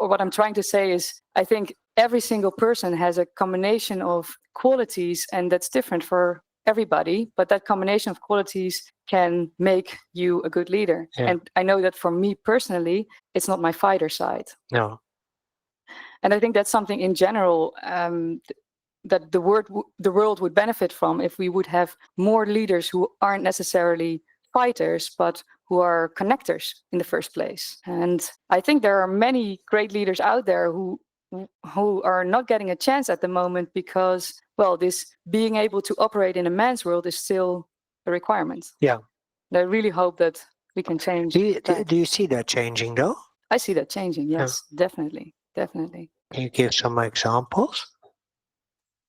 or what I'm trying to say is, I think every single person has a combination of qualities, and that's different for everybody, but that combination of qualities can make you a good leader. Yeah. And I know that for me personally, it's not my fighter side. No. And I think that's something in general that the world would benefit from if we would have more leaders who aren't necessarily fighters, but who are connectors in the first place. And I think there are many great leaders out there who are not getting a chance at the moment because, well, this being able to operate in a man's world is still a requirement. Yeah. And I really hope that we can change. Do you see that changing though? I see that changing. Yes, definitely. Definitely. Can you give some examples?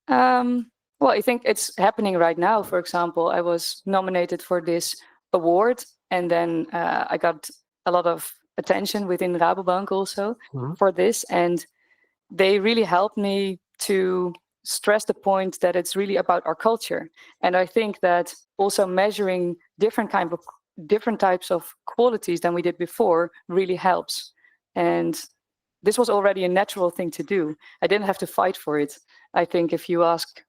Well, I think it's happening right now. For example, I was nominated for this award, and then I got a lot of attention within Rabobank also for this. And they really helped me to stress the point that it's really about our culture. And I think that also measuring different types of qualities than we did before really helps. And this was already a natural thing to do. I didn't have to fight for it. I think if you ask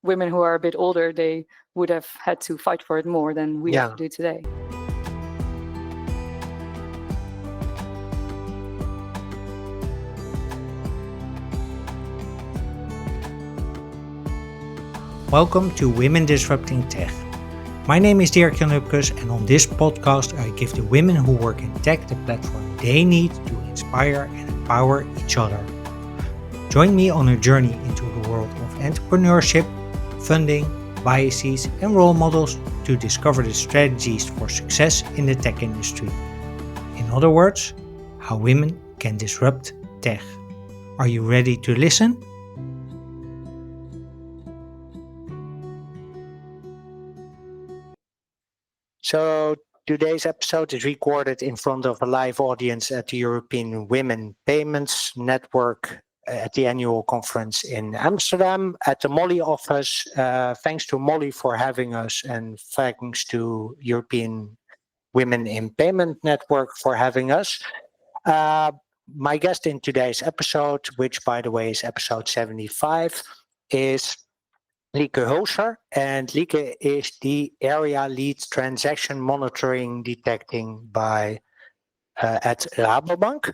women who are a bit older, they would have had to fight for it more than we have to do today. Welcome to Women Disrupting Tech. My name is Dirk Jan Hupkes, and on this podcast I give the women who work in tech the platform they need to inspire and empower each other. Join me on a journey into the world of entrepreneurship, funding, biases and role models to discover the strategies for success in the tech industry. In other words, how women can disrupt tech. Are you ready to listen? So today's episode is recorded in front of a live audience at the European Women Payments Network at the annual conference in Amsterdam at the Mollie office. Thanks to Mollie for having us, and thanks to European Women in Payment Network for having us. My guest in today's episode, which by the way is episode 75, is Lieke Hölscher, and Lieke is the area lead transaction monitoring detecting at Rabobank.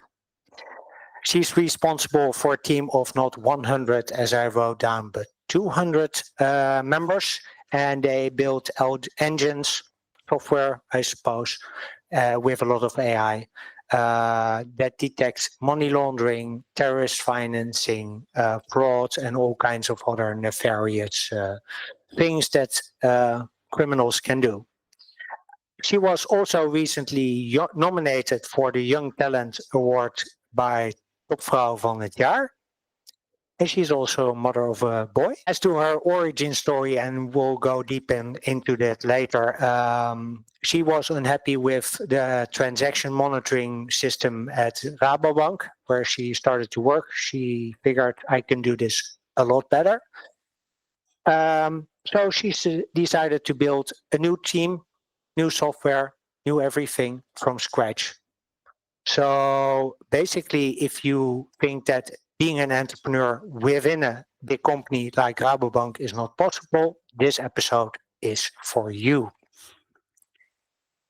She's responsible for a team of not 100, as I wrote down, but 200 members, and they build engines, software, I suppose, with a lot of AI that detects money laundering, terrorist financing, fraud, and all kinds of other nefarious things that criminals can do. She was also recently nominated for the Young Talent Award by Topvrouw van het Jaar. And she's also a mother of a boy. As to her origin story, and we'll go deep into that later, she was unhappy with the transaction monitoring system at Rabobank, where she started to work. She figured, I can do this a lot better. So she decided to build a new team, new software, new everything from scratch. So basically, if you think that being an entrepreneur within a big company like Rabobank is not possible, this episode is for you.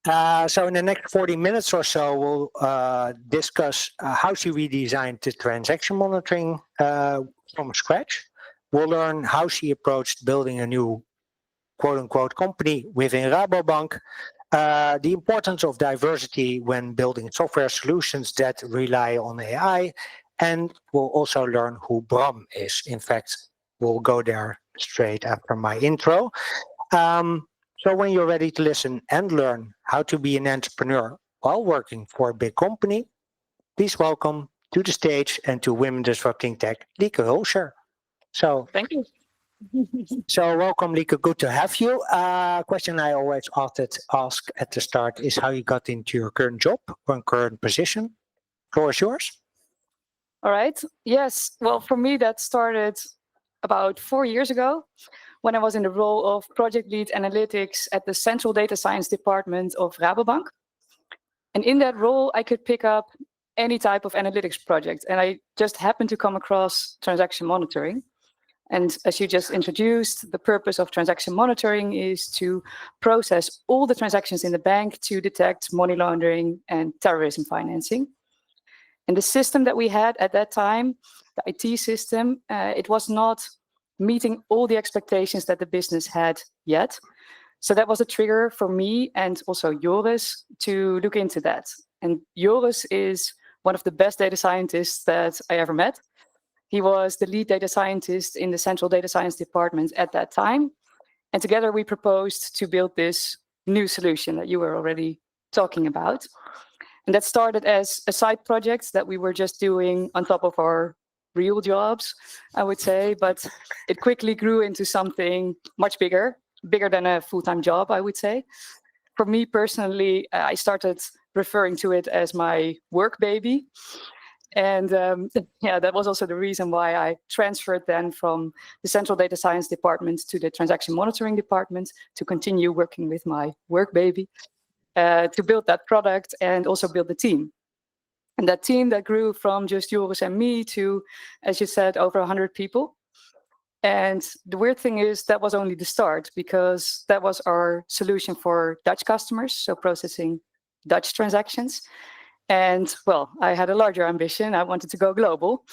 So in the next 40 minutes or so, we'll discuss how she redesigned the transaction monitoring from scratch. We'll learn how she approached building a new quote-unquote company within Rabobank, the importance of diversity when building software solutions that rely on AI, and we'll also learn who Bram is. In fact, we'll go there straight after my intro. So when you're ready to listen and learn how to be an entrepreneur while working for a big company, please welcome to the stage and to Women Disrupting Tech, Lieke Hölscher. So thank you. So welcome, Lieke. Good to have you. Question I always ask at the start is how you got into your current job or current position. Floor is yours. All right. Yes. Well, for me, that started about 4 years ago when I was in the role of project lead analytics at the Central Data Science Department of Rabobank. And in that role, I could pick up any type of analytics project. And I just happened to come across transaction monitoring. And as you just introduced, the purpose of transaction monitoring is to process all the transactions in the bank to detect money laundering and terrorism financing. And the system that we had at that time, the IT system, it was not meeting all the expectations that the business had yet. So that was a trigger for me and also Joris to look into that. And Joris is one of the best data scientists that I ever met. He was the lead data scientist in the central data science department at that time. And together we proposed to build this new solution that you were already talking about. And that started as a side project that we were just doing on top of our real jobs, I would say. But it quickly grew into something much bigger than a full-time job, I would say. For me personally, I started referring to it as my work baby. And that was also the reason why I transferred then from the central data science department to the transaction monitoring department to continue working with my work baby to build that product and also build the team. And that team that grew from just Joris and me to, as you said, over 100 people. And the weird thing is that was only the start, because that was our solution for Dutch customers, so processing Dutch transactions. And well, I had a larger ambition. I wanted to go global.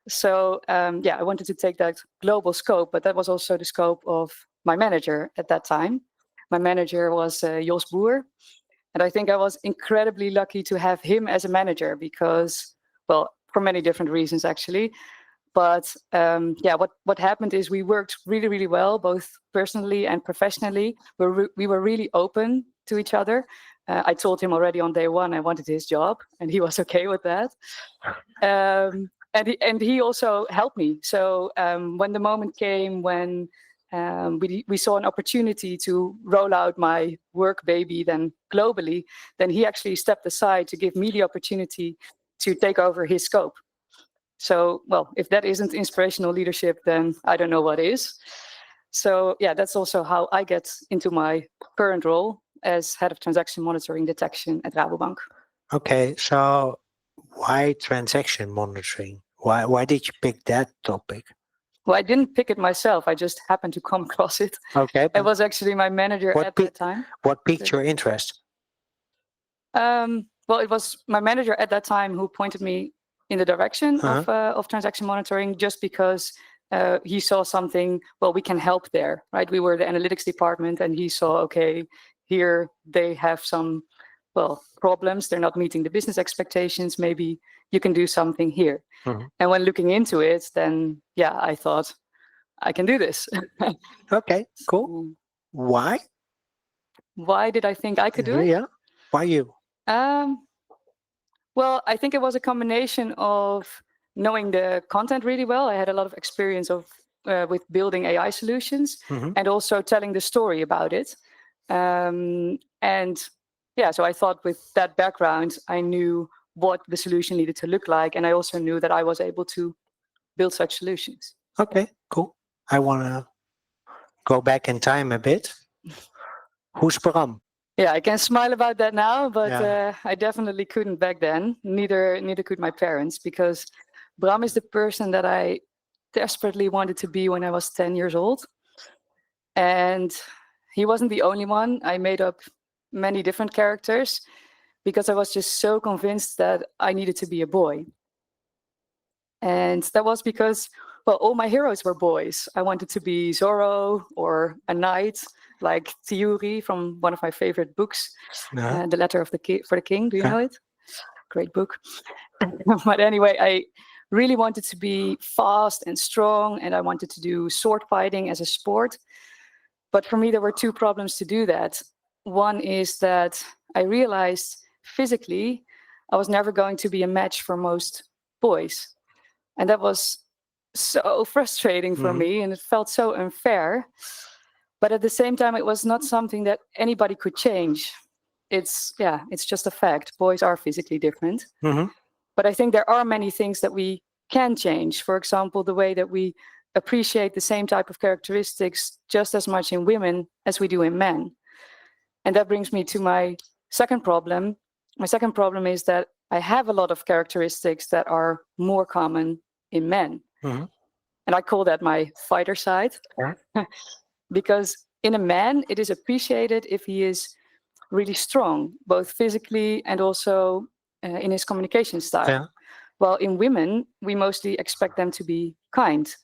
So I wanted to take that global scope, but that was also the scope of my manager at that time. My manager was Jos Boer. And I think I was incredibly lucky to have him as a manager because, well, for many different reasons, actually. But what happened is we worked really, really well, both personally and professionally. We were really open to each other. I told him already on day one I wanted his job, and he was okay with that. And he also helped me. So when the moment came when we saw an opportunity to roll out my work baby then globally, then he actually stepped aside to give me the opportunity to take over his scope. So, well, if that isn't inspirational leadership, then I don't know what is. So yeah, that's also how I get into my current role as head of transaction monitoring detection at Rabobank. Okay, so why transaction monitoring? Why did you pick that topic? Well, I didn't pick it myself. I just happened to come across it. Okay. It was actually my manager at that time. What piqued your interest? Well, it was my manager at that time who pointed me in the direction of transaction monitoring, just because he saw something, well, we can help there, right? We were the analytics department, and he saw, okay, here they have some, well, problems. They're not meeting the business expectations. Maybe you can do something here. And when looking into it, then, yeah, I thought, I can do this. Okay, cool. Why? Why did I think I could do it? Yeah, why you? Well, I think it was a combination of knowing the content really well. I had a lot of experience with building AI solutions and also telling the story about it. So I thought with that background, I knew what the solution needed to look like. And I also knew that I was able to build such solutions. Okay, cool. I want to go back in time a bit. Who's Bram? Yeah, I can smile about that now, but I definitely couldn't back then. Neither could my parents, because Bram is the person that I desperately wanted to be when I was 10 years old. And he wasn't the only one. I made up many different characters because I was just so convinced that I needed to be a boy. And that was because, well, all my heroes were boys. I wanted to be Zorro or a knight like Theory from one of my favorite books, The Letter for the King. Do you know it? Great book. But anyway, I really wanted to be fast and strong, and I wanted to do sword fighting as a sport. But for me, there were two problems to do that. One is that I realized physically I was never going to be a match for most boys. And that was so frustrating for me, and it felt so unfair. But at the same time, it was not something that anybody could change. It's just a fact. Boys are physically different. But I think there are many things that we can change. For example, the way that we appreciate the same type of characteristics just as much in women as we do in men. And that brings me to my second problem. My second problem is that I have a lot of characteristics that are more common in men. Mhm. And I call that my fighter side. Yeah. Because in a man, it is appreciated if he is really strong, both physically and also in his communication style. Yeah. While in women, we mostly expect them to be kind.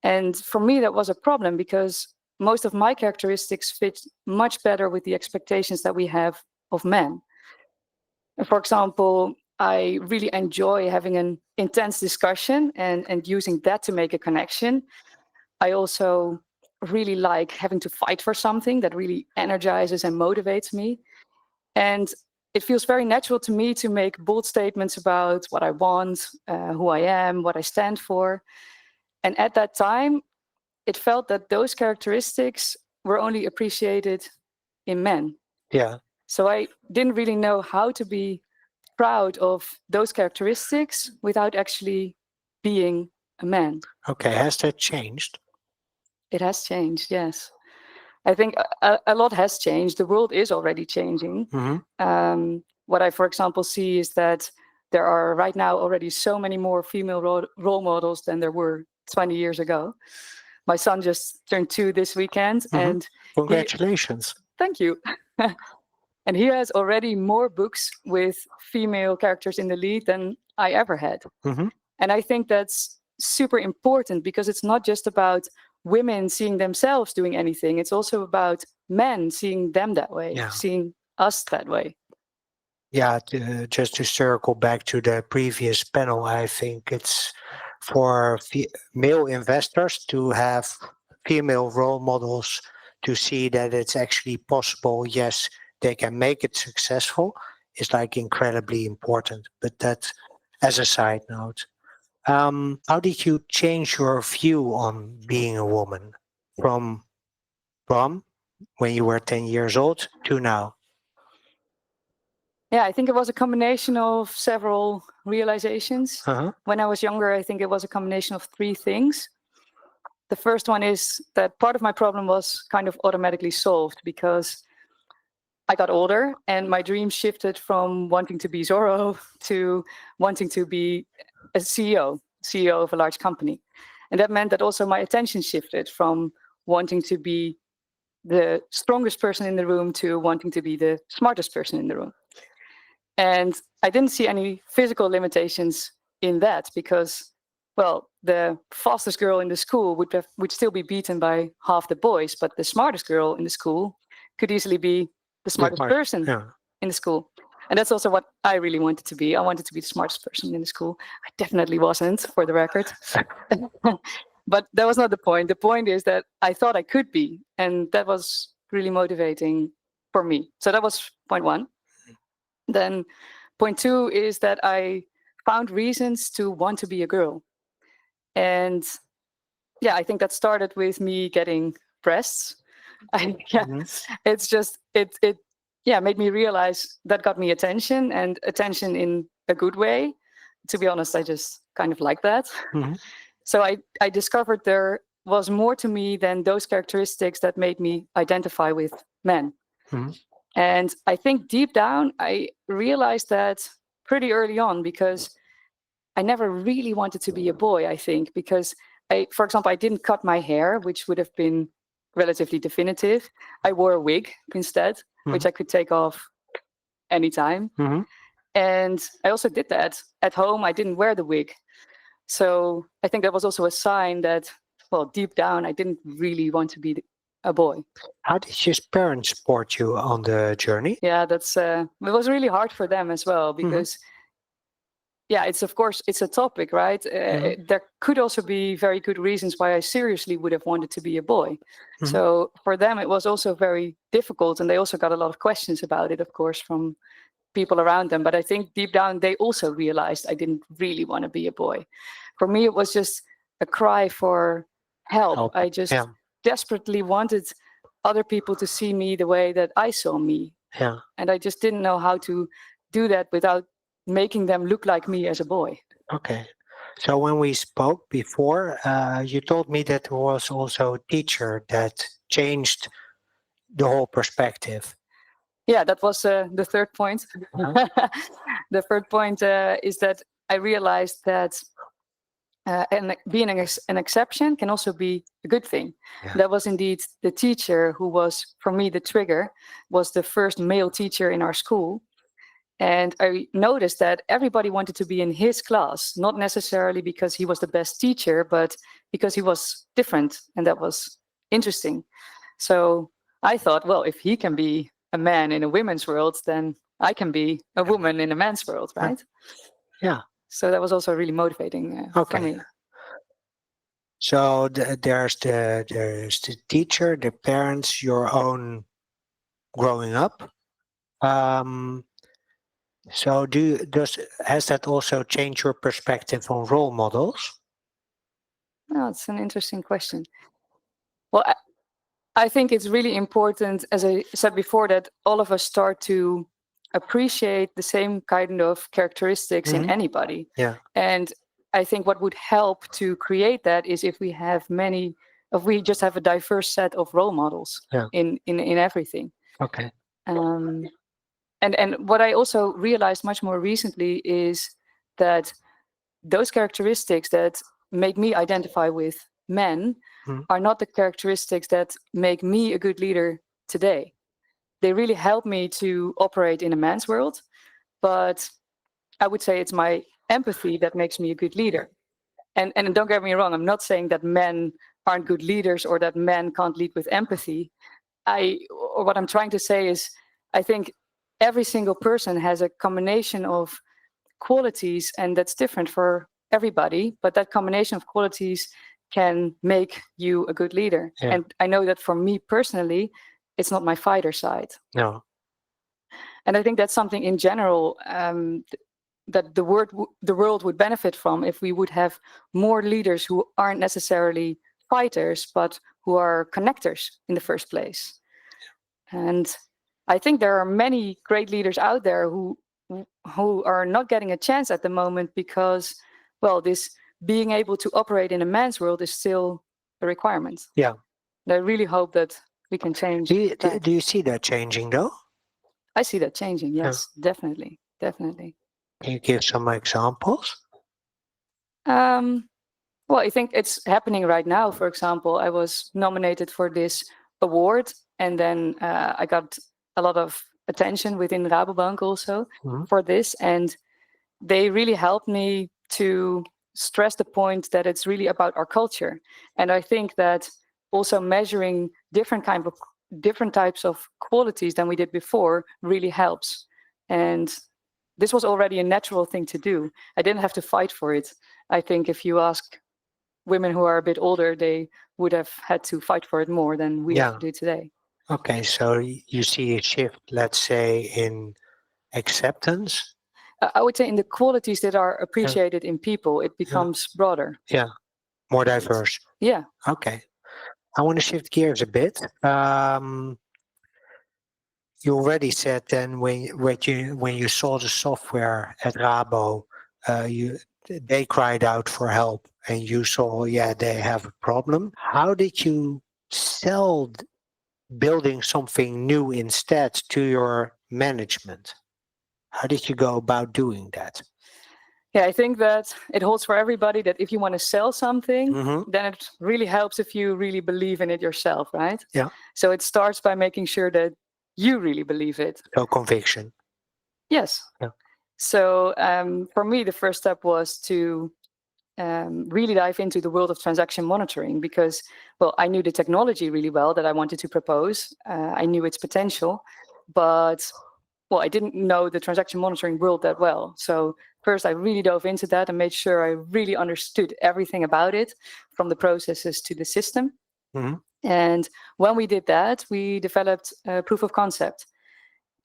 And for me, that was a problem because most of my characteristics fit much better with the expectations that we have of men. For example, I really enjoy having an intense discussion and using that to make a connection. I also really like having to fight for something that really energizes and motivates me. And it feels very natural to me to make bold statements about what I want, who I am, what I stand for. And at that time, it felt that those characteristics were only appreciated in men. Yeah. So I didn't really know how to be proud of those characteristics without actually being a man. Okay. Has that changed? It has changed, yes. I think a lot has changed. The world is already changing. Mm-hmm. What I, for example, see is that there are right now already so many more female role models than there were 20 years ago. My son just turned 2 this weekend, and Congratulations. thank you. And he has already more books with female characters in the lead than I ever had. Mm-hmm. And I think that's super important because it's not just about women seeing themselves doing anything. It's also about men seeing them that way, seeing us that way. Yeah, just to circle back to the previous panel, I think it's for male investors to have female role models to see that it's actually possible. Yes, they can make it successful. Is like incredibly important. But that as a side note. How did you change your view on being a woman from when you were 10 years old to now? Yeah, I think it was a combination of several realizations. Uh-huh. When I was younger, I think it was a combination of 3 things. The first one is that part of my problem was kind of automatically solved because I got older and my dreams shifted from wanting to be Zorro to wanting to be a CEO of a large company. And that meant that also my attention shifted from wanting to be the strongest person in the room to wanting to be the smartest person in the room. And I didn't see any physical limitations in that because, well, the fastest girl in the school would still be beaten by half the boys, but the smartest girl in the school could easily be the smartest person in the school. And that's also what I really wanted to be. I wanted to be the smartest person in the school. I definitely wasn't, for the record. But that was not the point. The point is that I thought I could be, and that was really motivating for me. So that was point 1. Then point 2 is that I found reasons to want to be a girl. And yeah, I think that started with me getting breasts. It's just, it made me realize that got me attention, and attention in a good way. To be honest, I just kind of like that. Mm-hmm. So I discovered there was more to me than those characteristics that made me identify with men. Mm-hmm. And I think deep down, I realized that pretty early on because I never really wanted to be a boy, I think, because for example, I didn't cut my hair, which would have been relatively definitive. I wore a wig instead, which I could take off anytime. Mm-hmm. And I also did that at home. I didn't wear the wig. So I think that was also a sign that, well, deep down, I didn't really want to be a boy. How did your parents support you on the journey? Yeah, it was really hard for them as well because, it's of course, it's a topic, right? There could also be very good reasons why I seriously would have wanted to be a boy. So for them, it was also very difficult. And they also got a lot of questions about it, of course, from people around them. But I think deep down, they also realized I didn't really want to be a boy. For me, it was just a cry for help. I just desperately wanted other people to see me the way that I saw me. Yeah. And I just didn't know how to do that without making them look like me as a boy. Okay. So when we spoke before, you told me that there was also a teacher that changed the whole perspective. Yeah, that was the third point. the third point is that I realized that being an exception can also be a good thing. Yeah. That was indeed the teacher who was, for me, the trigger, was the first male teacher in our school. And I noticed that everybody wanted to be in his class, not necessarily because he was the best teacher, but because he was different, and that was interesting. So I thought, well, if he can be a man in a women's world, then I can be a woman in a man's world, right? Yeah. So that was also really motivating for me. So there's the teacher, the parents, your own growing up. So has that also changed your perspective on role models? Oh, it's an interesting question. Well, I think it's really important, as I said before, that all of us start to appreciate the same kind of characteristics in anybody. Yeah. And I think what would help to create that is if we just have a diverse set of role models in everything. Okay. And what I also realized much more recently is that those characteristics that make me identify with men are not the characteristics that make me a good leader today. They really help me to operate in a man's world, but I would say it's my empathy that makes me a good leader. And don't get me wrong, I'm not saying that men aren't good leaders or that men can't lead with empathy. What I'm trying to say is, I think every single person has a combination of qualities, and that's different for everybody, but that combination of qualities can make you a good leader. Yeah. And I know that for me personally, it's not my fighter side. No. And I think that's something in general that the world would benefit from if we would have more leaders who aren't necessarily fighters, but who are connectors in the first place. And I think there are many great leaders out there who are not getting a chance at the moment because, well, this being able to operate in a man's world is still a requirement. Yeah. And I really hope that we can change. Do you see that changing though? I see that changing. Yes, definitely. Can you give some examples? Well, I think it's happening right now. For example, I was nominated for this award, and then I got a lot of attention within Rabobank also for this, and they really helped me to stress the point that it's really about our culture. And I think that also measuring different types of qualities than we did before really helps. And this was already a natural thing to do. I didn't have to fight for it. I think if you ask women who are a bit older, they would have had to fight for it more than we have to do today. Okay, so you see a shift, let's say, in acceptance? I would say in the qualities that are appreciated in people, it becomes broader. Yeah, more diverse. Yeah. Okay. I want to shift gears a bit. You already said then when you saw the software at Rabo, they cried out for help, and you saw, they have a problem. How did you sell building something new instead to your management? How did you go about doing that? Yeah, I think that it holds for everybody that if you want to sell something, then it really helps if you really believe in it yourself, right? Yeah. So it starts by making sure that you really believe it. So conviction. Yes. Yeah. So for me, the first step was to really dive into the world of transaction monitoring because, well, I knew the technology really well that I wanted to propose. I knew its potential, but, well, I didn't know the transaction monitoring world that well. So first, I really dove into that and made sure I really understood everything about it, from the processes to the system. And when we did that, we developed a proof of concept.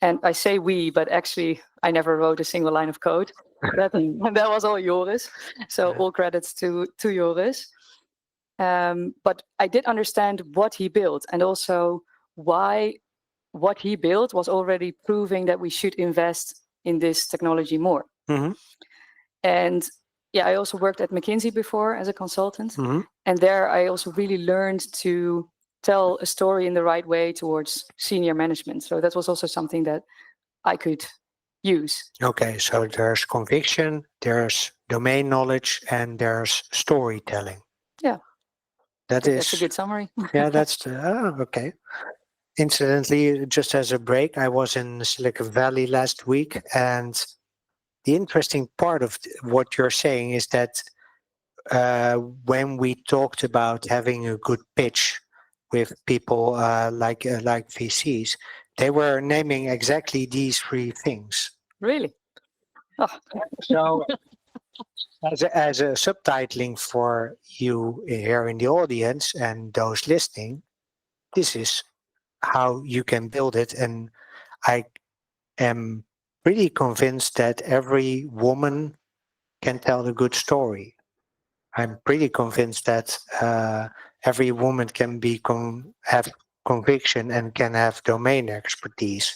And I say we, but actually, I never wrote a single line of code. That was all Joris. So all credits to Joris. But I did understand what he built, and also why what he built was already proving that we should invest in this technology more. And I also worked at McKinsey before as a consultant. And there I also really learned to tell a story in the right way towards senior management. So that was also something that I could use. Okay, so there's conviction, there's domain knowledge, and there's storytelling. Yeah. That's a good summary. Yeah, okay. Incidentally, just as a break, I was in Silicon Valley last week, and the interesting part of what you're saying is that when we talked about having a good pitch with people like VCs, they were naming exactly these three things. Really? Oh. So, as a subtitling for you here in the audience and those listening, this is how you can build it. And I am pretty convinced that every woman can tell a good story. I'm pretty convinced that every woman can have conviction and can have domain expertise.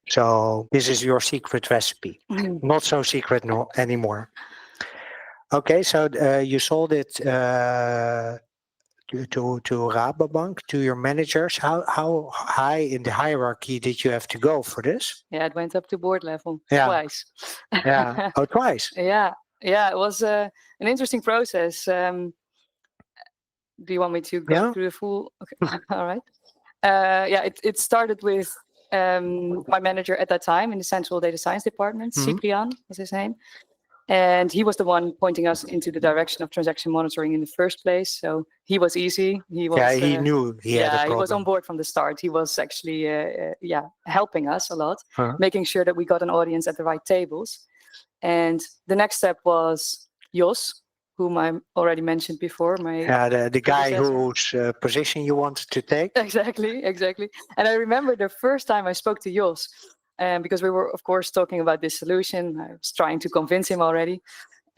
So this is your secret recipe. Not so secret anymore. Okay, so you sold it to Rabobank, to your managers. How high in the hierarchy did you have to go for this? Yeah, it went up to board level twice. Yeah. Oh, twice. Yeah, it was an interesting process. Do you want me to go through the full? Okay, all right. It started with my manager at that time in the central data science department, Cyprian was his name. And he was the one pointing us into the direction of transaction monitoring in the first place. So he was easy. He was. He knew he had a problem. He was on board from the start. He was actually, helping us a lot, making sure that we got an audience at the right tables. And the next step was Jos, whom I already mentioned before. The guy whose position you wanted to take. Exactly. And I remember the first time I spoke to Jos. Because we were, of course, talking about this solution. I was trying to convince him already.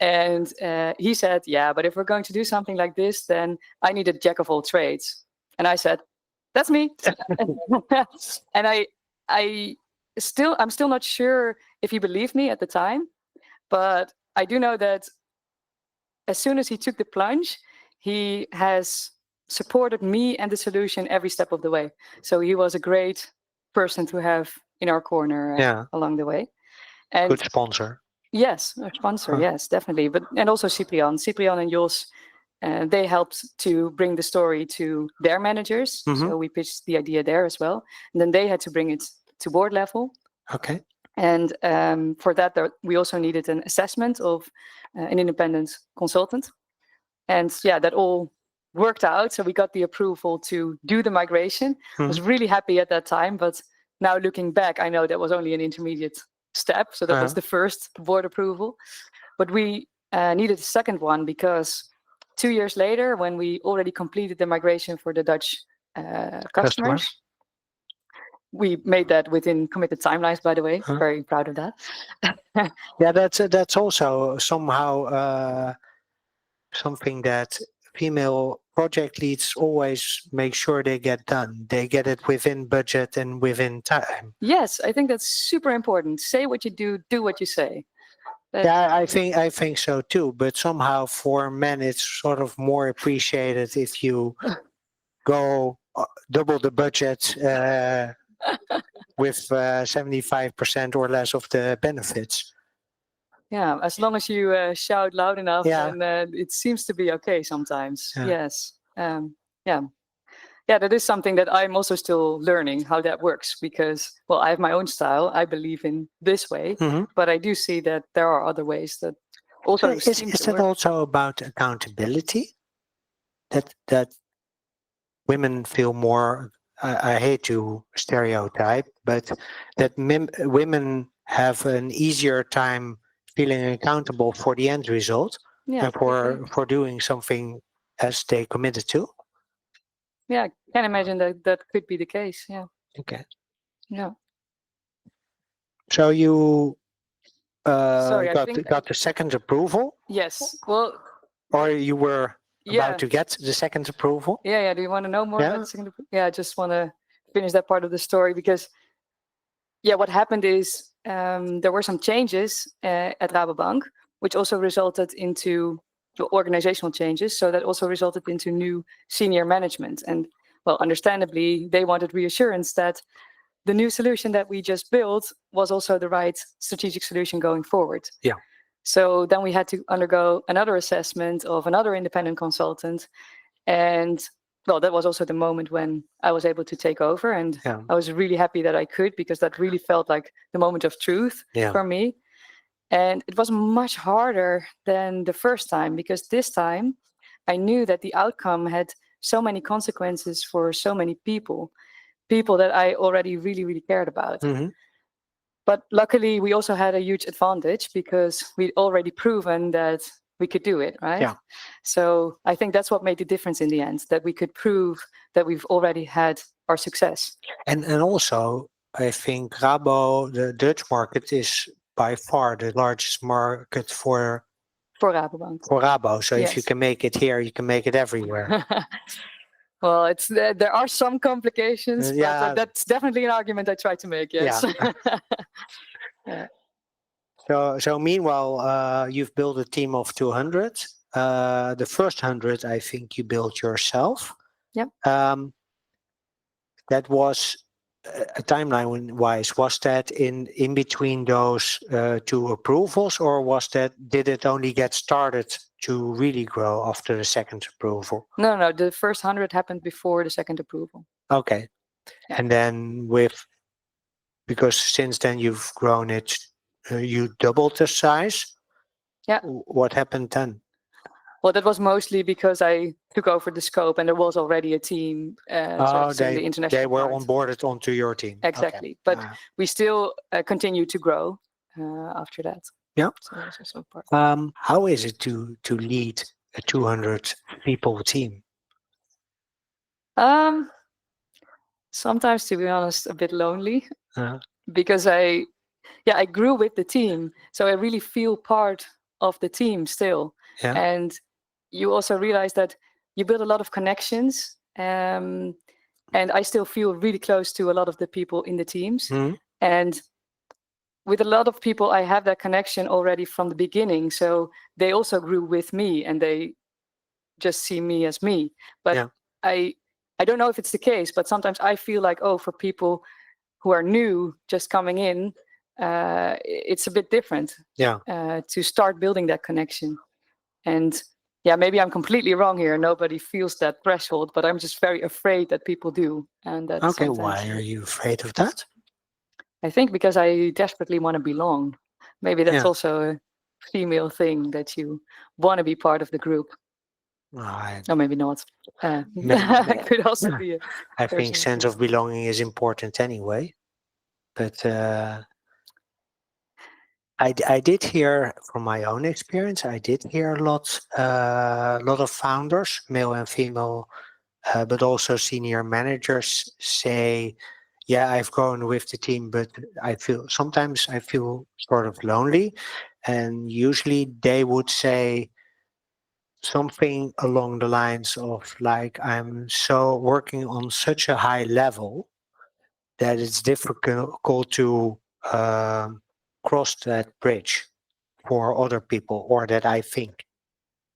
And he said, yeah, but if we're going to do something like this, then I need a jack of all trades. And I said, that's me. And I'm still not sure if he believed me at the time, but I do know that as soon as he took the plunge, he has supported me and the solution every step of the way. So he was a great person to have in our corner along the way. And good sponsor. Yes, a sponsor. Yes, definitely. And also Cyprian and Jos, they helped to bring the story to their managers. So we pitched the idea there as well. And then they had to bring it to board level. Okay. And for that, we also needed an assessment of an independent consultant. And that all worked out. So we got the approval to do the migration. I was really happy at that time, but now looking back, I know that was only an intermediate step. So that was the first board approval. But we needed a second one because 2 years later, when we already completed the migration for the Dutch customers, we made that within committed timelines, by the way. Very proud of that. Yeah, that's also somehow something that female project leads always make sure they get done. They get it within budget and within time. Yes, I think that's super important. Say what you do what you say. I think so too. But somehow for men, it's sort of more appreciated if you go double the budget with 75% or less of the benefits. Yeah, as long as you shout loud enough, and it seems to be okay sometimes. Yes. That is something that I'm also still learning how that works because, well, I have my own style. I believe in this way, but I do see that there are other ways that also is that also about accountability? That women feel more. I hate to stereotype, but that women have an easier time feeling accountable for the end result and for doing something as they committed to. Yeah, I can imagine that could be the case. Yeah. Okay. Yeah. So you got the second approval? Yes. Well. Or you were about to get the second approval? Yeah. Do you want to know more about the second approval? Yeah, I just want to finish that part of the story because, what happened is there were some changes at Rabobank, which also resulted into organizational changes. So that also resulted into new senior management. And, well, understandably, they wanted reassurance that the new solution that we just built was also the right strategic solution going forward. Yeah. So then we had to undergo another assessment of another independent consultant. And well, that was also the moment when I was able to take over. And I was really happy that I could, because that really felt like the moment of truth for me. And it was much harder than the first time, because this time I knew that the outcome had so many consequences for so many people that I already really, really cared about. But luckily, we also had a huge advantage, because we'd already proven that we could do it, right? Yeah. So I think that's what made the difference in the end, that we could prove that we've already had our success. And also, I think Rabo, the Dutch market, is by far the largest market for Rabobank. For Rabo. So if you can make it here, you can make it everywhere. Well, there are some complications, but that's definitely an argument I try to make. Yes. Yeah. So meanwhile, you've built a team of 200. The first 100, I think, you built yourself. Yep. That was a timeline-wise. Was that in between those two approvals, or did it only get started to really grow after the second approval? No. The first 100 happened before the second approval. Okay. Yeah. And then because since then you've grown it, you doubled the size. Yeah. What happened then? Well, that was mostly because I took over the scope, and there was already a team. The international they were onboarded onto your team. Exactly. Okay. But we still continue to grow after that. Yeah. So that's also part. How is it to lead a 200 people team? Sometimes, to be honest, a bit lonely, because I grew with the team, so I really feel part of the team still. Yeah. And you also realize that you build a lot of connections, and I still feel really close to a lot of the people in the teams. And with a lot of people, I have that connection already from the beginning, so they also grew with me, and they just see me as me. But I don't know if it's the case, but sometimes I feel like, for people who are new, just coming in, it's a bit different. Yeah. To start building that connection. And maybe I'm completely wrong here. Nobody feels that threshold, but I'm just very afraid that people do. And that. Okay, why are you afraid of that? I think because I desperately want to belong. Maybe that's also a female thing, that you want to be part of the group. Or maybe not. Could also be. I think sense of belonging is important anyway. But I did hear, from my own experience, I did hear a lot of founders, male and female, but also senior managers say, I've grown with the team, but sometimes I feel sort of lonely. And usually they would say something along the lines of, like, I'm so working on such a high level that it's difficult to cross that bridge for other people, or that I think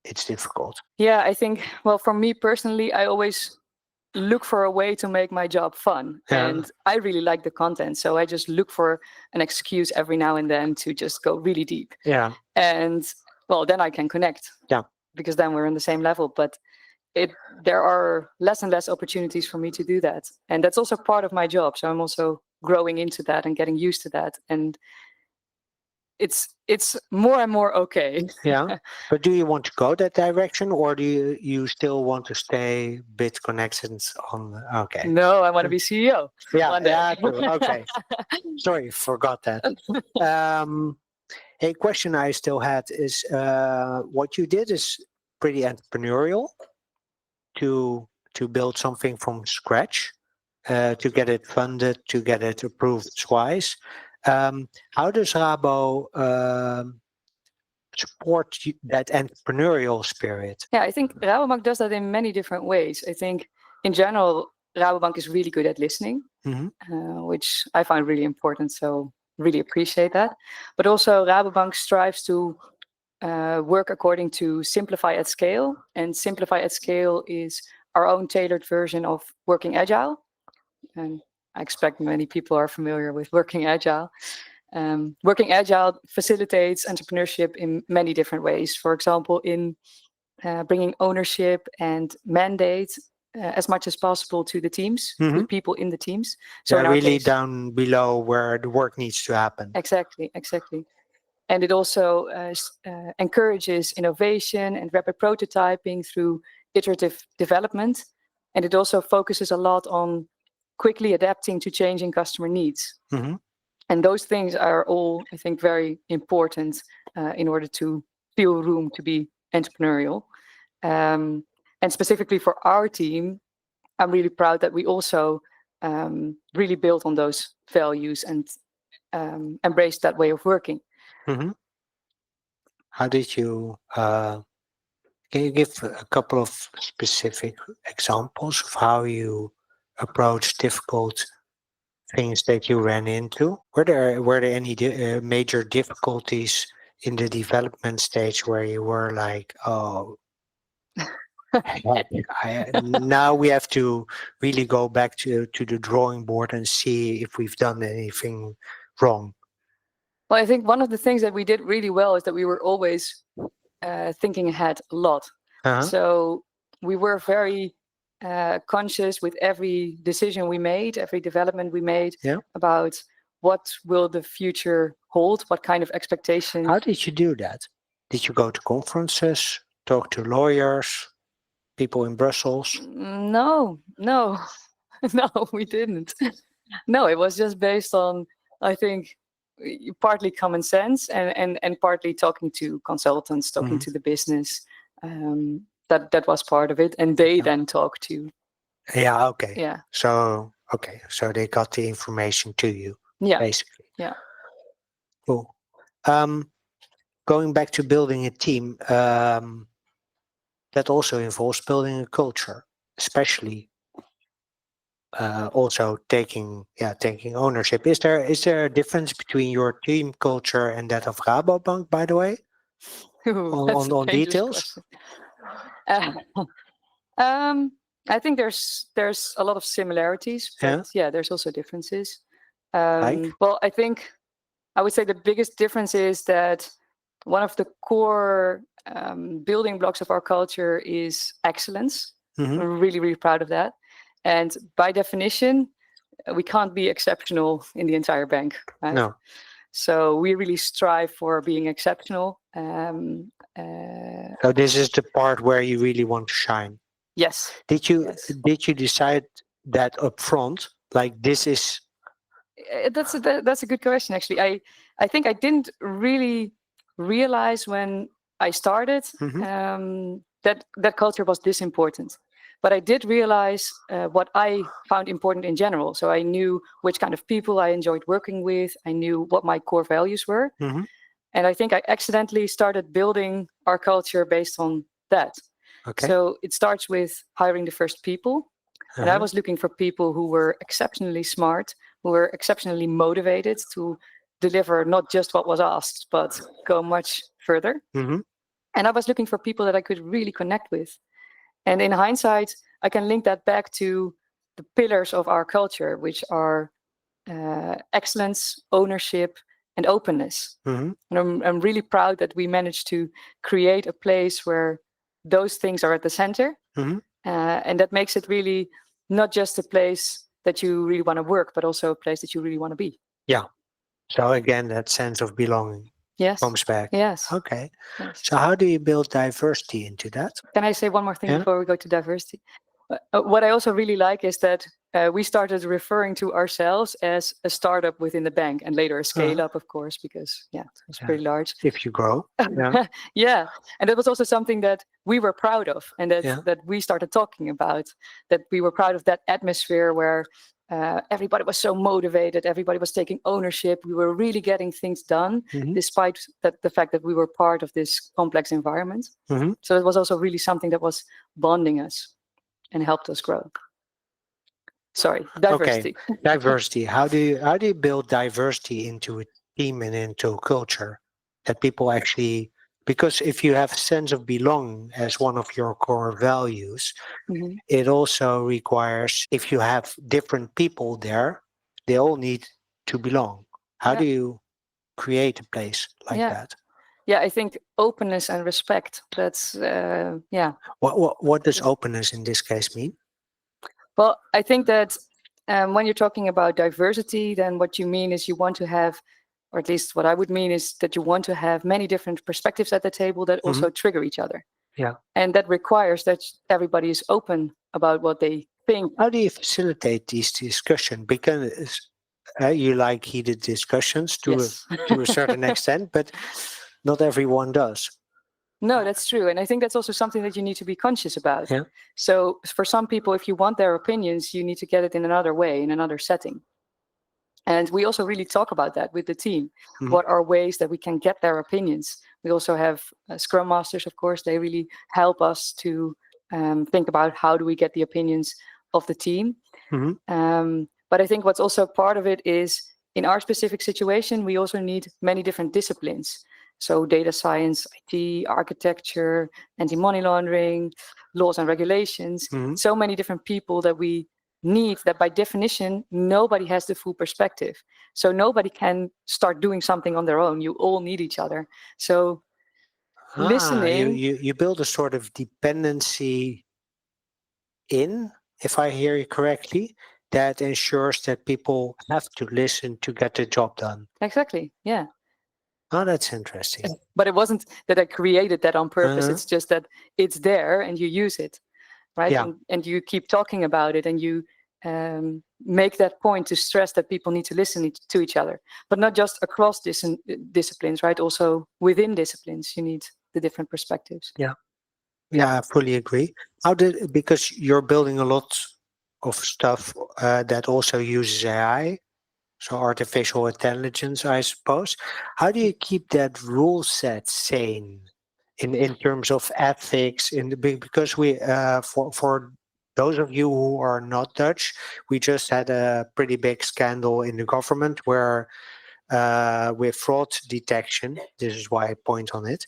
it's difficult. Yeah, I think, well, for me personally, I always look for a way to make my job fun. And I really like the content, so I just look for an excuse every now and then to just go really deep. Yeah. And well, then I can connect. Yeah. Because then we're on the same level. But there are less and less opportunities for me to do that. And that's also part of my job. So I'm also growing into that and getting used to that. And it's more and more okay. Yeah. But do you want to go that direction, or do you still want to stay bit connected on? Okay. No, I want to be CEO. Yeah. Okay. Sorry, forgot that. A question I still had is, what you did is pretty entrepreneurial, to build something from scratch, to get it funded, to get it approved twice. How does Rabo support that entrepreneurial spirit? Yeah, I think Rabobank does that in many different ways. I think in general, Rabobank is really good at listening, which I find really important. So really appreciate that. But also Rabobank strives to work according to Simplify at Scale. And Simplify at Scale is our own tailored version of working agile. And I expect many people are familiar with working agile. Working agile facilitates entrepreneurship in many different ways. For example, in bringing ownership and mandate as much as possible to the teams, to the people in the teams. So in really down below where the work needs to happen. Exactly. And it also encourages innovation and rapid prototyping through iterative development. And it also focuses a lot on quickly adapting to changing customer needs. And those things are all, I think, very important in order to feel room to be entrepreneurial. And specifically for our team, I'm really proud that we also really built on those values and embraced that way of working. How did you, can you give a couple of specific examples of how you approach difficult things that you ran into? Were there any major difficulties in the development stage where you were like, oh, now we have to really go back to the drawing board and see if we've done anything wrong? Well, I think one of the things that we did really well is that we were always thinking ahead a lot. So we were very conscious with every decision we made, every development we made about what will the future hold, what kind of expectations. How did you do that? Did you go to conferences, talk to lawyers, people in Brussels? No, we didn't. No, it was just based on, I think, partly common sense and partly talking to consultants, talking to the business. That was part of it, and they then talked to. Yeah. Okay. Yeah. So they got the information to you. Yeah. Basically. Yeah. Cool. Going back to building a team, that also involves building a culture, especially also taking ownership. Is there a difference between your team culture and that of Rabobank, by the way? On details? I think there's a lot of similarities, but there's also differences. Well, I think I would say the biggest difference is that one of the core building blocks of our culture is excellence. We're really, really proud of that. And by definition, we can't be exceptional in the entire bank. Right? No. So we really strive for being exceptional. So this is the part where you really want to shine. Yes. Did you decide that up front? Like this is. That's a good question. Actually, I think I didn't really realize when I started that culture was this important. But I did realize what I found important in general. So I knew which kind of people I enjoyed working with. I knew what my core values were. And I think I accidentally started building our culture based on that. Okay. So it starts with hiring the first people. And I was looking for people who were exceptionally smart, who were exceptionally motivated to deliver not just what was asked, but go much further. And I was looking for people that I could really connect with. And in hindsight, I can link that back to the pillars of our culture, which are excellence, ownership, and openness. And I'm really proud that we managed to create a place where those things are at the center. And that makes it really not just a place that you really want to work, but also a place that you really want to be. Yeah. So again, that sense of belonging comes back. Yes. Okay. Yes. So how do you build diversity into that? Can I say one more thing before we go to diversity? What I also really like is that we started referring to ourselves as a startup within the bank, and later a scale up, of course, because it's pretty large. If you grow. Yeah. And that was also something that we were proud of, and that we started talking about, that we were proud of that atmosphere where everybody was so motivated, everybody was taking ownership, we were really getting things done, despite the fact that we were part of this complex environment. So it was also really something that was bonding us and helped us grow. Sorry, diversity. Okay. Diversity. How do you build diversity into a team and into a culture that people actually Because if you have a sense of belonging as one of your core values, Mm-hmm. it also requires, if you have different people there, they all need to belong. How do you create a place like that? Yeah, I think openness and respect. That's What does openness in this case mean? Well, I think that when you're talking about diversity, then what you mean is you want to have, or at least what I would mean is that you want to have many different perspectives at the table that also trigger each other. Yeah. And that requires that everybody is open about what they think. How do you facilitate these discussions? Because you like heated discussions to a certain extent, but not everyone does. No, that's true. And I think that's also something that you need to be conscious about. Yeah. So for some people, if you want their opinions, you need to get it in another way, in another setting. And we also really talk about that with the team. What are ways that we can get their opinions? We also have Scrum Masters, of course. They really help us to think about how do we get the opinions of the team. But I think what's also part of it is in our specific situation, we also need many different disciplines. So data science, IT, architecture, anti-money laundering, laws and regulations, so many different people that we need that by definition, nobody has the full perspective. So nobody can start doing something on their own. You all need each other. So listening. You build a sort of dependency if I hear you correctly, that ensures that people have to listen to get the job done. Exactly. Yeah. Oh, that's interesting. But it wasn't that I created that on purpose. It's just that it's there and you use it, right? Yeah. And you keep talking about it and you make that point to stress that people need to listen to each other, but not just across disciplines, right? Also within disciplines, you need the different perspectives. Yeah, I fully agree. Because you're building a lot of stuff that also uses AI, so artificial intelligence, I suppose. How do you keep that rule set sane in terms of ethics? Because we for those of you who are not Dutch, we just had a pretty big scandal in the government where with fraud detection, this is why I point on it,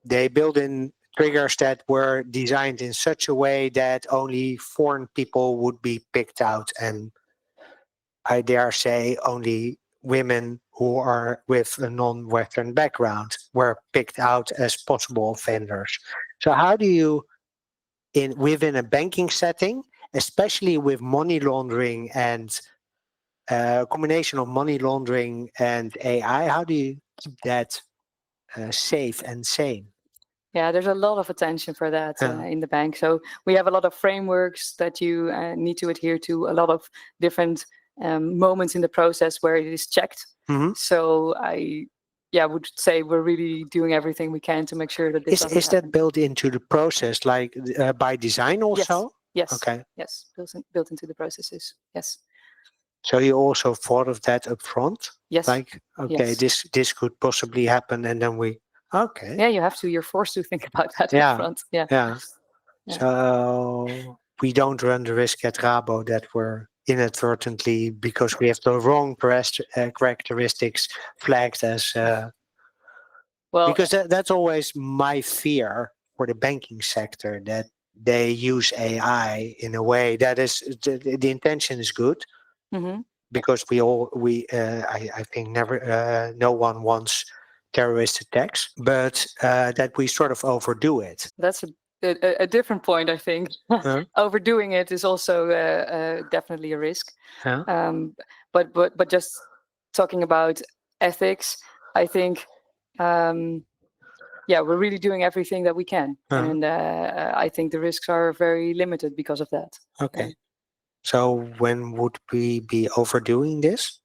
they built in triggers that were designed in such a way that only foreign people would be picked out, and I dare say only women who are with a non-Western background were picked out as possible offenders. So how do you, within a banking setting, especially with money laundering and a combination of money laundering and AI, how do you keep that safe and sane? Yeah, there's a lot of attention for that in the bank. So we have a lot of frameworks that you need to adhere to, a lot of different moments in the process where it is checked. So I would say we're really doing everything we can to make sure that this is that built into the process, like by design also? Yes. Okay. Yes, built into the processes. Yes. So you also thought of that up front? Yes. Like, okay, this could possibly happen, and then okay. Yeah, you have to. You're forced to think about that up front. Yeah. So we don't run the risk at Rabo that we're inadvertently, because we have the wrong characteristics, flagged as because that's always my fear for the banking sector, that they use AI in a way that is the intention is good, because I think no one wants terrorist attacks, but that we sort of overdo it. That's a different point, I think. Overdoing it is also definitely a risk. But just talking about ethics, I think we're really doing everything that we can, and I think the risks are very limited because of that. Okay. So when would we be overdoing this?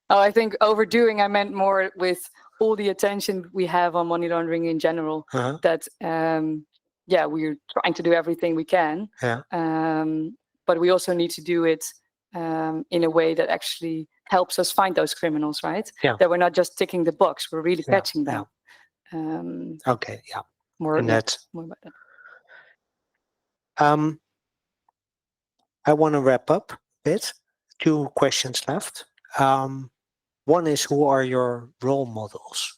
Oh, I think overdoing, I meant more with all the attention we have on money laundering in general, that we're trying to do everything we can, but we also need to do it in a way that actually helps us find those criminals, right? That we're not just ticking the box, we're really catching them. Okay, yeah. More about that. I want to wrap up a bit. 2 questions left. One is, who are your role models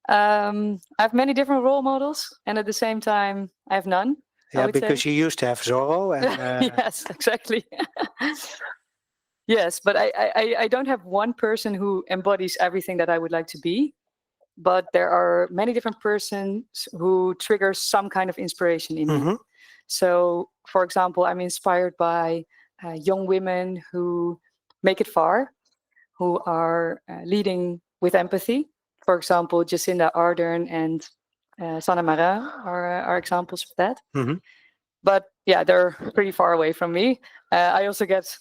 I have many different role models, and at the same time, I have none. Yeah, because you used to have Zorro. And, yes, exactly. Yes, but I don't have one person who embodies everything that I would like to be. But there are many different persons who trigger some kind of inspiration in me. So, for example, I'm inspired by young women who make it far, who are leading with empathy. For example, Jacinda Ardern and Sanna Marin are examples of that. But yeah, they're pretty far away from me. I also get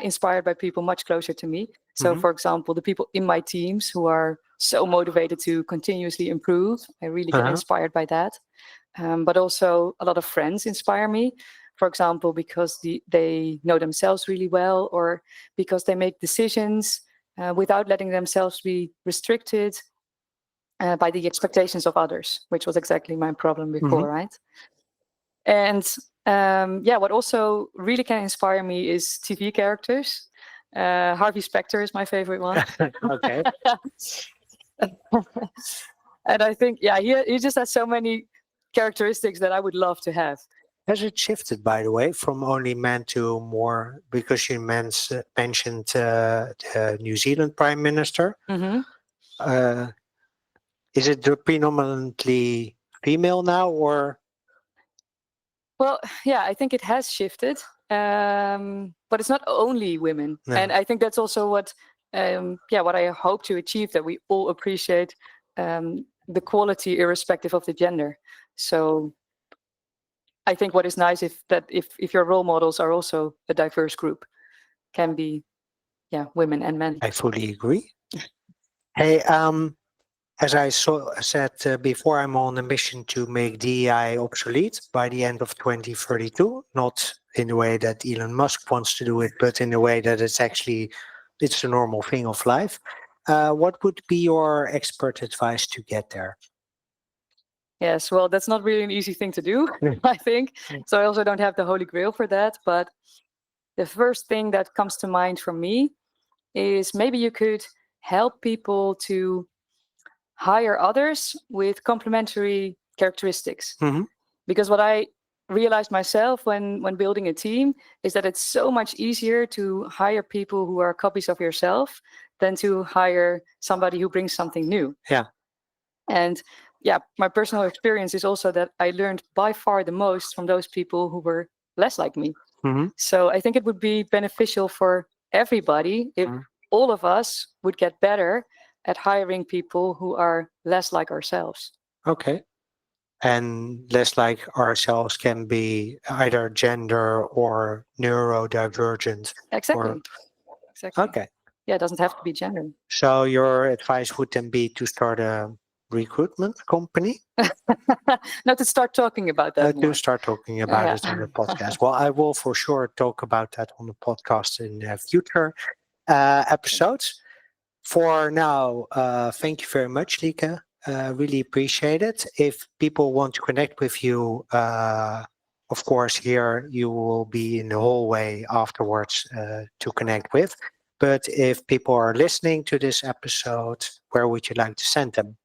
inspired by people much closer to me. So, for example, the people in my teams who are so motivated to continuously improve, I really get inspired by that. But also a lot of friends inspire me. For example, because they know themselves really well, or because they make decisions without letting themselves be restricted by the expectations of others, which was exactly my problem before, right? And what also really can inspire me is TV characters. Harvey Specter is my favorite one. Okay. And I think, he just has so many characteristics that I would love to have. Has it shifted, by the way, from only men to more, because you mentioned the New Zealand Prime Minister? Is it predominantly female now, or? Well, yeah, I think it has shifted, but it's not only women. No. And I think that's also what I hope to achieve, that we all appreciate the quality irrespective of the gender. So I think what is nice if your role models are also a diverse group, can be women and men. I fully agree. Hey, as I said before, I'm on a mission to make DEI obsolete by the end of 2032. Not in the way that Elon Musk wants to do it, but in the way that it's a normal thing of life. What would be your expert advice to get there? Yes, well, that's not really an easy thing to do, I think. So I also don't have the holy grail for that. But the first thing that comes to mind for me is maybe you could help people to hire others with complementary characteristics. Because what I realized myself when building a team is that it's so much easier to hire people who are copies of yourself than to hire somebody who brings something new. Yeah. And my personal experience is also that I learned by far the most from those people who were less like me. So I think it would be beneficial for everybody if all of us would get better at hiring people who are less like ourselves. Okay. And less like ourselves can be either gender or neurodivergent. Exactly. Exactly. Okay. Yeah, it doesn't have to be gender. So your advice would then be to start a recruitment company? No, to start talking about that more. To start talking about it on the podcast. Well, I will for sure talk about that on the podcast in future episodes. For now, thank you very much, Lieke. Really appreciate it. If people want to connect with you, of course, here you will be in the hallway afterwards to connect with. But if people are listening to this episode, where would you like to send them?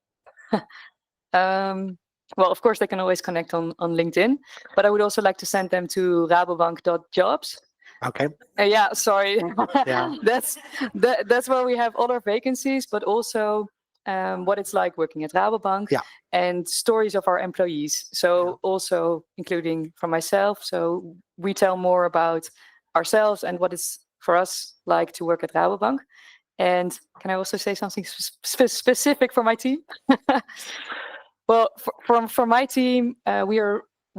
Well, of course, they can always connect on LinkedIn, but I would also like to send them to rabobank.jobs. Okay. Sorry. Yeah. That's where we have all our vacancies, but also what it's like working at Rabobank and stories of our employees. So also including from myself. So we tell more about ourselves and what it's for us like to work at Rabobank. And can I also say something specific for my team? Well, for my team, we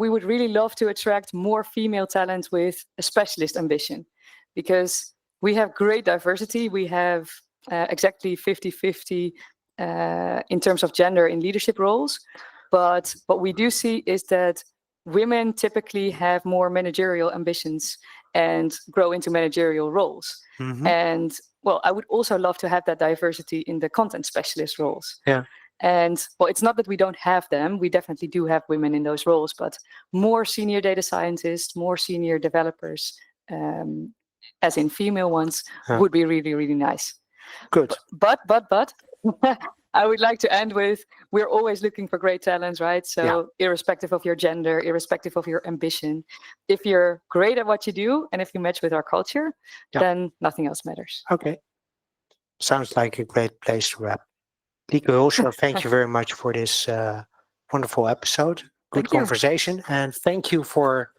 would really love to attract more female talent with a specialist ambition, because we have great diversity. We have exactly 50-50 in terms of gender in leadership roles. But what we do see is that women typically have more managerial ambitions and grow into managerial roles. And well, I would also love to have that diversity in the content specialist roles. Yeah. And well, it's not that we don't have them. We definitely do have women in those roles, but more senior data scientists, more senior developers, as in female ones, would be really, really nice. Good. But I would like to end with, we're always looking for great talents, right? So irrespective of your gender, irrespective of your ambition, if you're great at what you do and if you match with our culture, then nothing else matters. Okay. Sounds like a great place to wrap. Lieke Hölscher, thank you very much for this wonderful episode. Good conversation. And thank you for,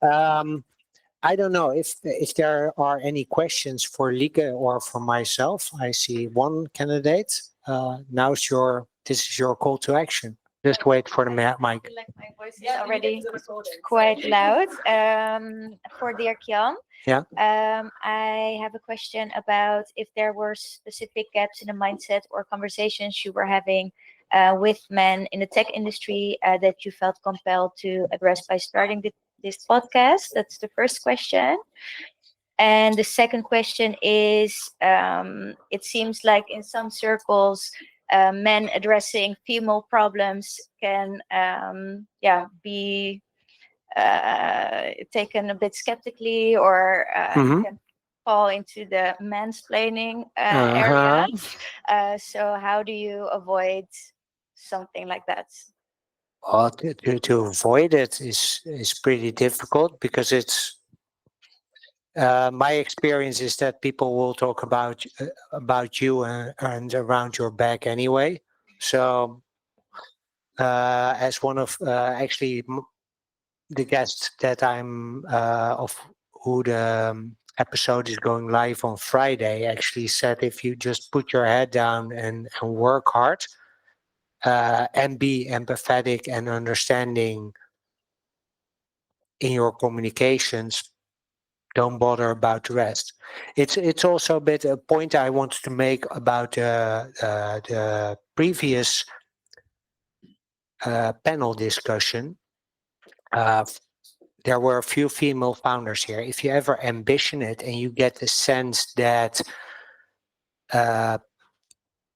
I don't know if there are any questions for Lieke or for myself. I see one candidate. This is your call to action. Just wait for the mic. Like my voice is already quite loud. For Dirk Jan, I have a question about if there were specific gaps in the mindset or conversations you were having with men in the tech industry that you felt compelled to address by starting this podcast. That's the first question. And the second question is, it seems like in some circles, men addressing female problems can be taken a bit skeptically or can fall into the mansplaining area. So how do you avoid something like that? Well, to avoid it is pretty difficult because it's my experience is that people will talk about you and around your back anyway. So as one of actually the guests that I'm of who the episode is going live on Friday actually said, if you just put your head down and work hard and be empathetic and understanding in your communications, don't bother about the rest. It's also a bit a point I wanted to make about the previous panel discussion. There were a few female founders here. If you ever ambition it and you get the sense that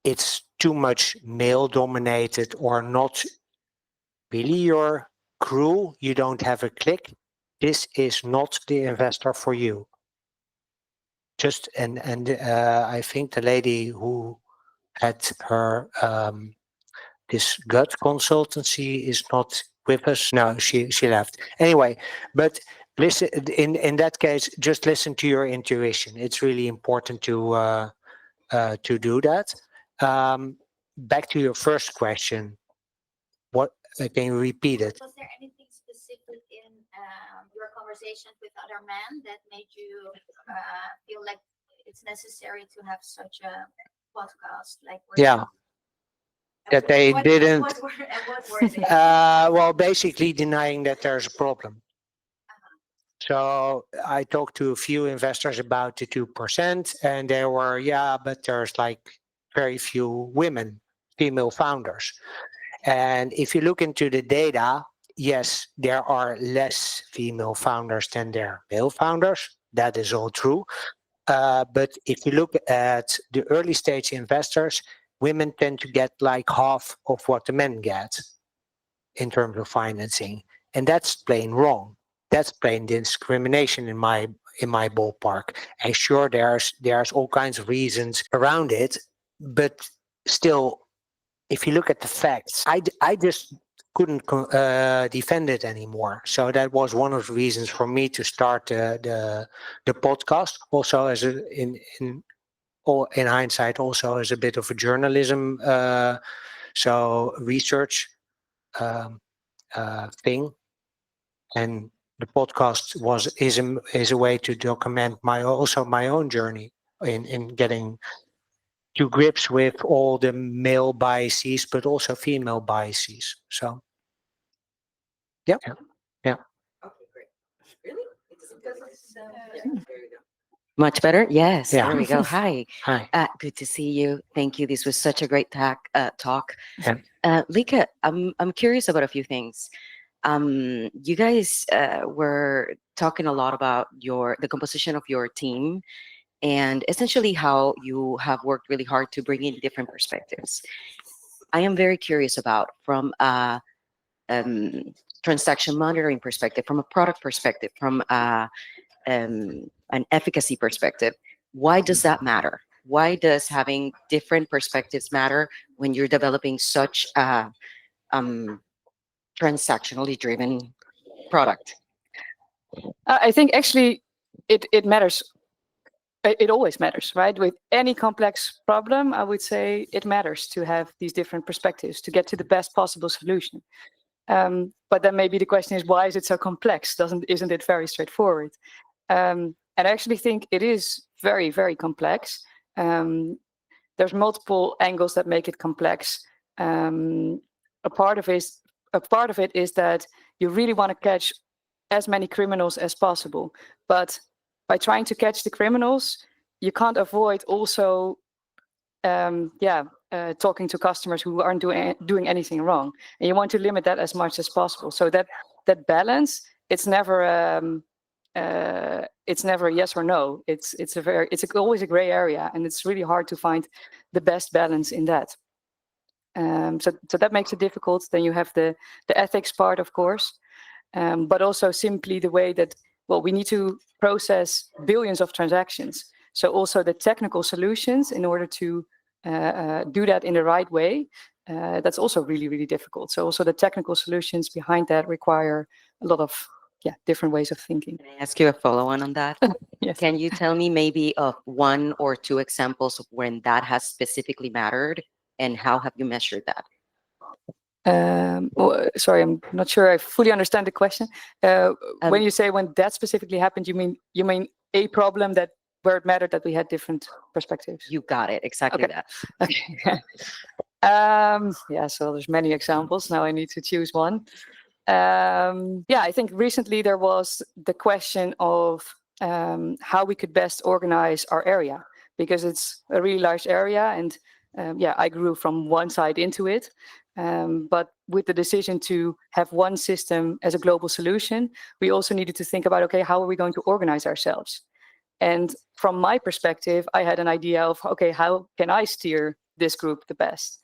it's too much male dominated or not really your crew, you don't have a click, this is not the investor for you. I think the lady who had her this gut consultancy is not with us. No, she left. Anyway, but listen, in that case, just listen to your intuition. It's really important to do that. Back to your first question. What can you repeat it? Was there anything specific in your conversations with other men that made you feel like it's necessary to have such a podcast? Like, that they didn't. What were they? Well, basically denying that there's a problem. So I talked to a few investors about the 2%, and they were, but there's like very few female founders. And if you look into the data, yes, there are less female founders than there are male founders. That is all true. But if you look at the early stage investors, women tend to get like half of what the men get in terms of financing. And that's plain wrong. That's plain discrimination in my ballpark. And sure, there's all kinds of reasons around it, but still, if you look at the facts, I just couldn't defend it anymore. So that was one of the reasons for me to start the podcast. Also, in hindsight, also as a bit of a journalism, so research thing, and the podcast is a way to document my own journey in getting to grips with all the male biases, but also female biases. So, yeah. Okay, great. Really? Much better? Yes. Yeah. There we go. Hi. Hi. Good to see you. Thank you. This was such a great talk. Yeah. Lieke, I'm curious about a few things. You guys were talking a lot about the composition of your team and essentially how you have worked really hard to bring in different perspectives. I am very curious about, from a transaction monitoring perspective, from a product perspective, from an efficacy perspective, why does that matter? why does having different perspectives matter when you're developing such a transactionally driven product? I think actually it matters. It always matters, right? With any complex problem, I would say it matters to have these different perspectives to get to the best possible solution. But then maybe the question is, why is it so complex? Isn't it very straightforward? And I actually think it is very, very complex. There's multiple angles that make it complex. A part of it is that you really want to catch as many criminals as possible, but by trying to catch the criminals, you can't avoid also, talking to customers who aren't doing anything wrong, and you want to limit that as much as possible. So that balance, it's never yes or no. It's always a gray area, and it's really hard to find the best balance in that. So that makes it difficult. Then you have the ethics part, of course, but also simply the way that, well, we need to process billions of transactions. So also the technical solutions in order to do that in the right way, that's also really, really difficult. So also the technical solutions behind that require a lot of different ways of thinking. Can I ask you a follow-on on that? Yes. Can you tell me maybe of 1 or 2 examples of when that has specifically mattered, and how have you measured that? Sorry, I'm not sure I fully understand the question. When you say when that specifically happened, you mean a problem where it mattered that we had different perspectives? You got it, exactly Okay. that. Okay. So there's many examples. Now I need to choose one. I think recently there was the question of how we could best organize our area, because it's a really large area, and I grew from one side into it. But with the decision to have one system as a global solution, we also needed to think about, okay, how are we going to organize ourselves? And from my perspective, I had an idea of, okay, how can I steer this group the best?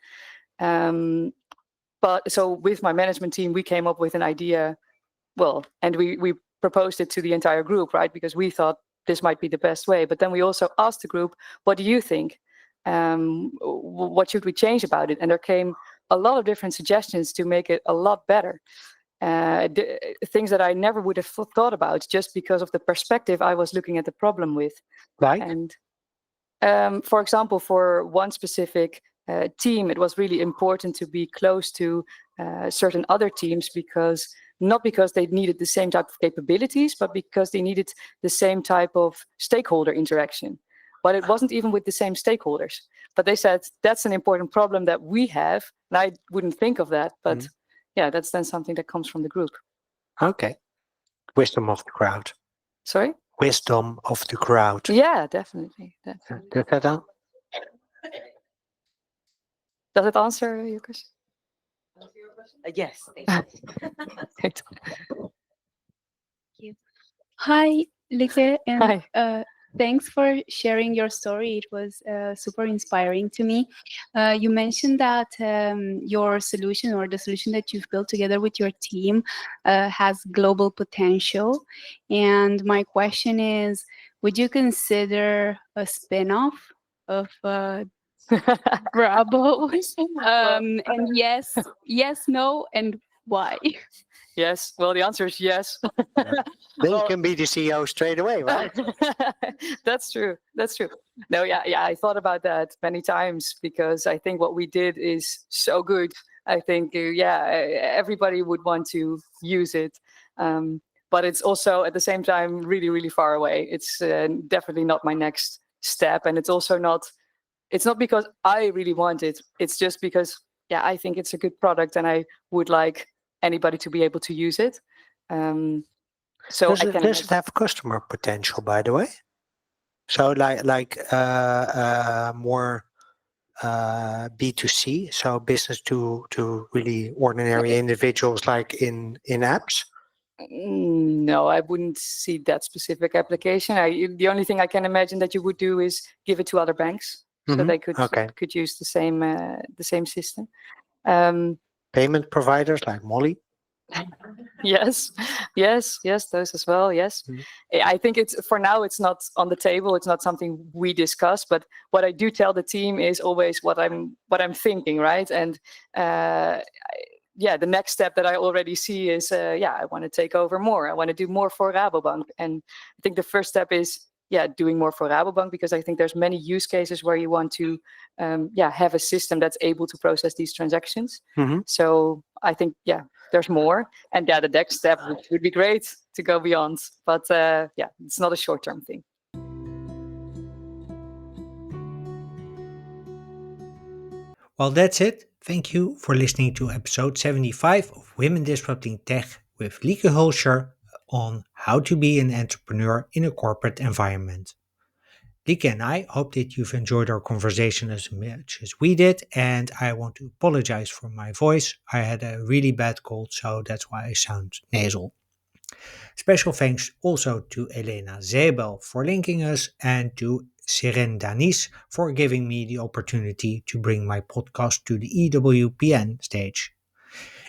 But so with my management team, we came up with an idea, and we proposed it to the entire group, right? Because we thought this might be the best way. But then we also asked the group, what do you think? What should we change about it? And there came a lot of different suggestions to make it a lot better. Things that I never would have thought about just because of the perspective I was looking at the problem with. Like? And for example, for one specific team, it was really important to be close to certain other teams, not because they needed the same type of capabilities, but because they needed the same type of stakeholder interaction. But it wasn't even with the same stakeholders. But they said, that's an important problem that we have. And I wouldn't think of that. But that's then something that comes from the group. Okay. Wisdom of the crowd. Sorry? Wisdom of the crowd. Yeah, definitely. Does that answer? Does it answer your question? Yes. Thank you. Hi, Lieke, and Hi. Thanks for sharing your story. It was super inspiring to me. You mentioned that your solution, or the solution that you've built together with your team, has global potential. And my question is, would you consider a spin-off of Rabo? And yes, no, and why? Yes. Well, the answer is yes. Then you can be the CEO straight away, right? That's true. No, I thought about that many times, because I think what we did is so good. I think, everybody would want to use it. But it's also at the same time really, really far away. It's definitely not my next step. And it's also not because I really want it. It's just because, I think it's a good product and I would like anybody to be able to use it. So does it have customer potential, by the way? So like more B2C, so business to really ordinary individuals, like in apps? No, I wouldn't see that specific application. The only thing I can imagine that you would do is give it to other banks, so they could use the same system. Payment providers like Mollie? Yes, yes, those as well. Yes, I think it's for now. It's not on the table. It's not something we discuss. But what I do tell the team is always what I'm thinking, right? And yeah, the next step that I already see is I want to take over more. I want to do more for Rabobank. And I think the first step is doing more for Rabobank, because I think there's many use cases where you want to have a system that's able to process these transactions. So I think there's more, and the next step would be great to go beyond, but it's not a short-term thing. Well, that's it. Thank you for listening to episode 75 of Women Disrupting Tech with Lieke Hölscher on how to be an entrepreneur in a corporate environment. Lieke and I hope that you've enjoyed our conversation as much as we did, and I want to apologize for my voice. I had a really bad cold, so that's why I sound nasal. Special thanks also to Elena Zebel for linking us, and to Seren Danis for giving me the opportunity to bring my podcast to the EWPN stage.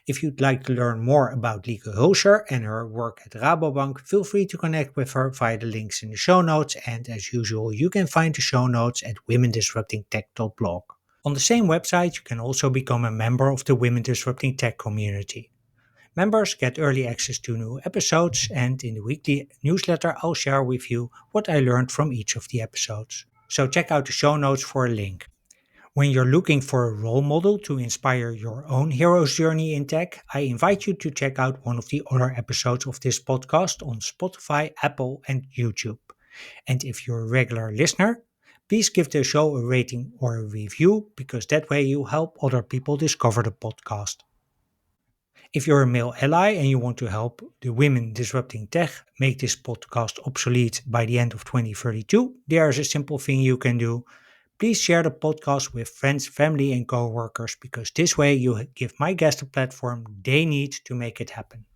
If you'd like to learn more about Lieke Hölscher and her work at Rabobank, feel free to connect with her via the links in the show notes, and as usual, you can find the show notes at womendisruptingtech.blog. On the same website, you can also become a member of the Women Disrupting Tech community. Members get early access to new episodes, and in the weekly newsletter I'll share with you what I learned from each of the episodes. So check out the show notes for a link. When you're looking for a role model to inspire your own hero's journey in tech, I invite you to check out one of the other episodes of this podcast on Spotify, Apple, and YouTube. And if you're a regular listener, please give the show a rating or a review, because that way you help other people discover the podcast. If you're a male ally and you want to help the Women Disrupting Tech make this podcast obsolete by the end of 2032, there's a simple thing you can do. Please share the podcast with friends, family, and co-workers, because this way you give my guests a platform they need to make it happen.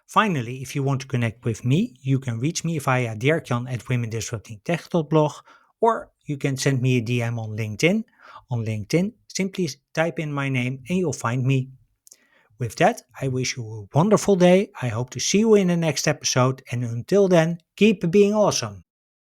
Finally, if you want to connect with me, you can reach me via Dirk-Jan at womendisruptingtech.blog, or you can send me a DM on LinkedIn. On LinkedIn, simply type in my name and you'll find me. With that, I wish you a wonderful day. I hope to see you in the next episode, and until then, keep being awesome.